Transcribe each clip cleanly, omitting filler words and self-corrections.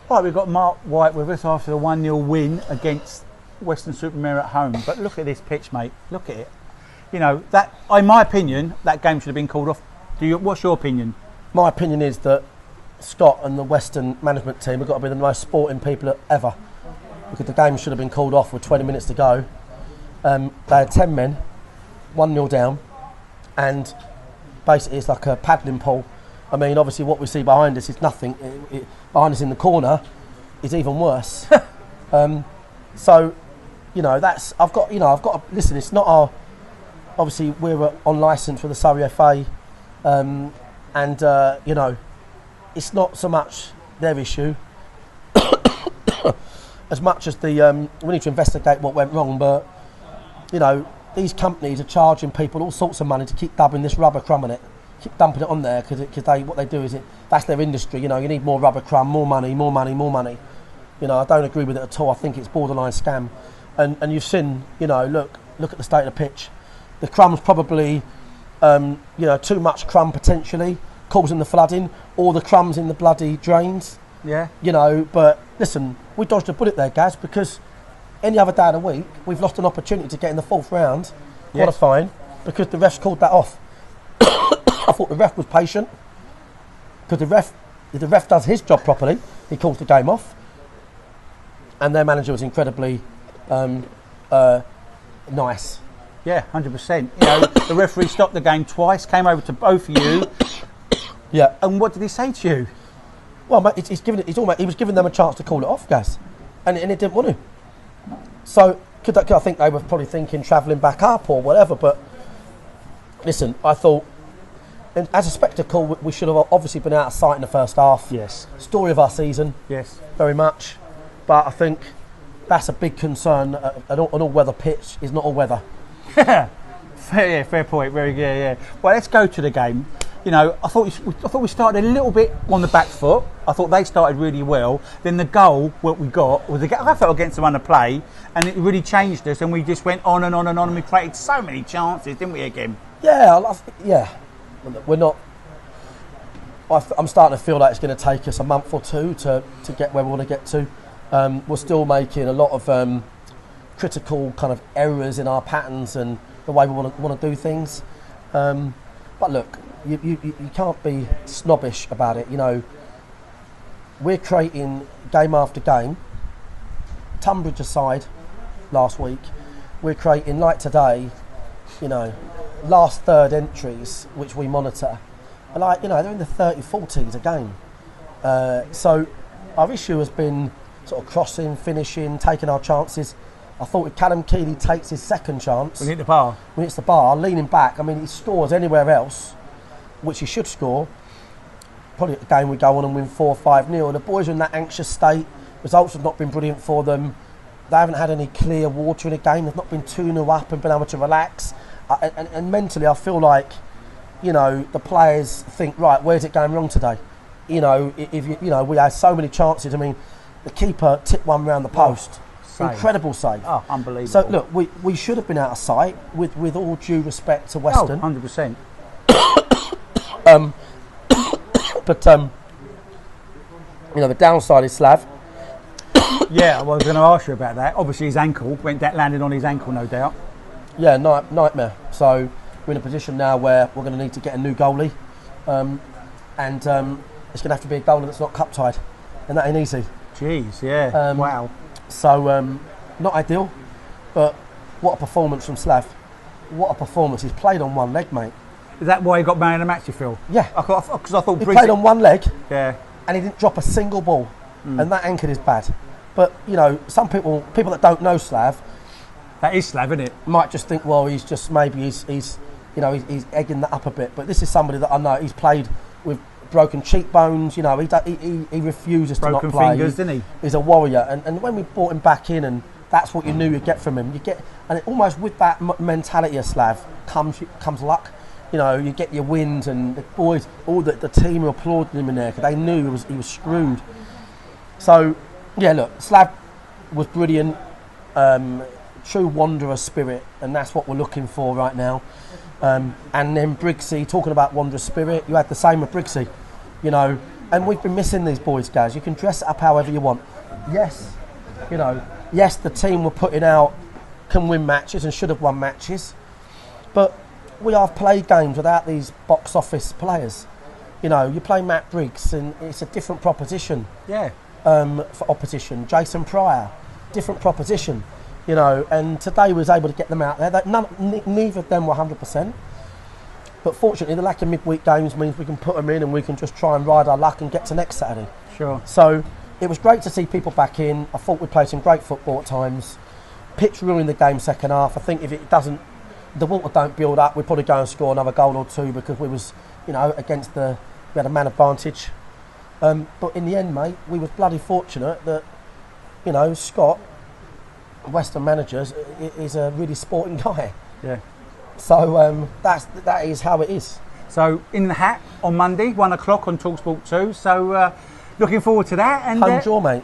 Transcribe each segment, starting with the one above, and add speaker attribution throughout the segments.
Speaker 1: Right, we've got Marc White with us after the 1-0 win against Western-super-Mare at home. But look at this pitch, mate. Look at it. You know, that, in my opinion, that game should have been called off. What's your opinion?
Speaker 2: My opinion is that Scott and the Western management team have got to be the most sporting people ever, because the game should have been called off with 20 minutes to go. They had 10 men, 1-0 down, and basically it's like a paddling pool. I mean, obviously what we see behind us is nothing. Behind us in the corner is even worse. So, you know, I've got to listen. It's not our. Obviously, we're on licence for the Surrey FA, and you know, it's not so much their issue as much as the. We need to investigate what went wrong, but you know, these companies are charging people all sorts of money to keep dumping this rubber crumb on it. Keep dumping it on there because what they do is that's their industry. You know, you need more rubber crumb, more money. You know, I don't agree with it at all. I think it's borderline scam. And you've seen, you know, look at the state of the pitch. The crumb's probably, you know, too much crumb potentially causing the flooding, or the crumbs in the bloody drains.
Speaker 1: Yeah.
Speaker 2: You know, but listen, we dodged a bullet there, Gaz, because any other day of the week we've lost an opportunity to get in the fourth round qualifying because the refs called that off. I thought the ref was patient, because if the ref does his job properly, he calls the game off. And their manager was incredibly nice.
Speaker 1: Yeah, 100%. You know, the referee stopped the game twice, came over to both of you.
Speaker 2: Yeah.
Speaker 1: And what did he say to you?
Speaker 2: Well, mate, he was giving them a chance to call it off, Gaz, and it didn't want to. So I think they were probably thinking travelling back up or whatever. But listen, I thought, and as a spectacle, we should have obviously been out of sight in the first half.
Speaker 1: Yes.
Speaker 2: Story of our season.
Speaker 1: Yes.
Speaker 2: Very much. But I think that's a big concern. An all-weather pitch is not all weather.
Speaker 1: Fair point. Very good. Yeah. Well, let's go to the game. You know, I thought we started a little bit on the back foot. I thought they started really well. Then the goal, what we got, was I felt against the run of play, and it really changed us. And we just went on and on and on, and we created so many chances, didn't we? Again.
Speaker 2: Yeah. We're not. I'm starting to feel like it's going to take us a month or two to get where we want to get to. We're still making a lot of critical kind of errors in our patterns and the way we want to do things. But look, you can't be snobbish about it. You know, we're creating game after game. Tunbridge aside, last week, we're creating, like today, you know, last third entries which we monitor are like, you know, they're in the 30-40s a game. So our issue has been sort of crossing, finishing, taking our chances. I thought if Callum Keeley takes his second chance,
Speaker 1: we hit the bar.
Speaker 2: When it's the bar, leaning back, I mean, he scores anywhere else, which he should score, probably the game we go on and win 4-5-0. The boys are in that anxious state. Results have not been brilliant for them. They haven't had any clear water in a game. They've not been 2-0 up and been able to relax. And mentally, I feel like, you know, the players think, right, where's it going wrong today? You know, we had so many chances. I mean, the keeper tipped one round the post. Save. Incredible save.
Speaker 1: Oh, unbelievable.
Speaker 2: So, look, we should have been out of sight, with all due respect to Western.
Speaker 1: 100%.
Speaker 2: But, you know, the downside is Slav.
Speaker 1: Yeah, well, I was going to ask you about that. Obviously, his ankle, landed on his ankle, no doubt.
Speaker 2: Yeah, nightmare. So, we're in a position now where we're going to need to get a new goalie. And it's going to have to be a goalie that's not cup-tied. And that ain't easy.
Speaker 1: Jeez, yeah. Wow.
Speaker 2: So, not ideal, but what a performance from Slav. What a performance. He's played on one leg, mate.
Speaker 1: Is that why he got man of the match, you feel?
Speaker 2: Yeah.
Speaker 1: Because I thought
Speaker 2: he played on one leg.
Speaker 1: Yeah.
Speaker 2: And he didn't drop a single ball. And that anchored is bad. But, you know, some people that don't know Slav,
Speaker 1: that is Slav, isn't it?
Speaker 2: Might just think, well, he's just maybe he's egging that up a bit. But this is somebody that I know, he's played with broken cheekbones. You know, he refuses to not play.
Speaker 1: Broken fingers, didn't he?
Speaker 2: He's a warrior. And when we brought him back in, and that's what you knew you'd get from him. Almost with that mentality of Slav comes luck. You know, you get your wins, and the boys, all the team were applauding him in there because they knew he was screwed. So, yeah, look, Slav was brilliant, true wanderer spirit, and that's what we're looking for right now. And then Briggsy, talking about wanderer spirit, you had the same with Briggsy. You know, And we've been missing these boys, guys. You can dress it up however you want. Yes, yes, the team we're putting out can win matches and should have won matches, but we have played games without these box office players. You play Matt Briggs and it's a different proposition.
Speaker 1: Yeah.
Speaker 2: For opposition, Jason Pryor, different proposition. And today we was able to get them out there. Neither of them were 100%. But fortunately, the lack of midweek games means we can put them in and we can just try and ride our luck and get to next Saturday.
Speaker 1: Sure.
Speaker 2: So it was great to see people back in. I thought we played some great football at times. Pitch ruined the game second half. I think if it doesn't, the water don't build up, we'd probably go and score another goal or two because we was, against we had a man advantage. But in the end, mate, we was bloody fortunate that, Scott, Western managers, is a really sporting guy.
Speaker 1: Yeah.
Speaker 2: So that is how it is.
Speaker 1: So in the hat on Monday, 1 o'clock on TalkSport 2. So looking forward to that. And
Speaker 2: home draw, mate.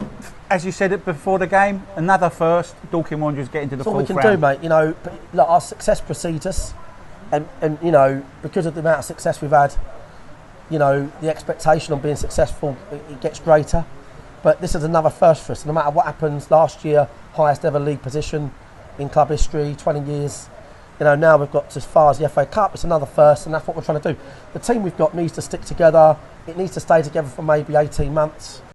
Speaker 1: As you said it before the game, another first. Dorking Wanderers get into the fourth round.
Speaker 2: That's all we can do, mate. But, look, our success precedes us, and because of the amount of success we've had, the expectation on being successful it gets greater. But this is another first for us. No matter what happens, last year highest ever league position in club history, 20 years. Now we've got as far as the FA Cup. It's another first, and that's what we're trying to do. The team we've got needs to stick together. It needs to stay together for maybe 18 months.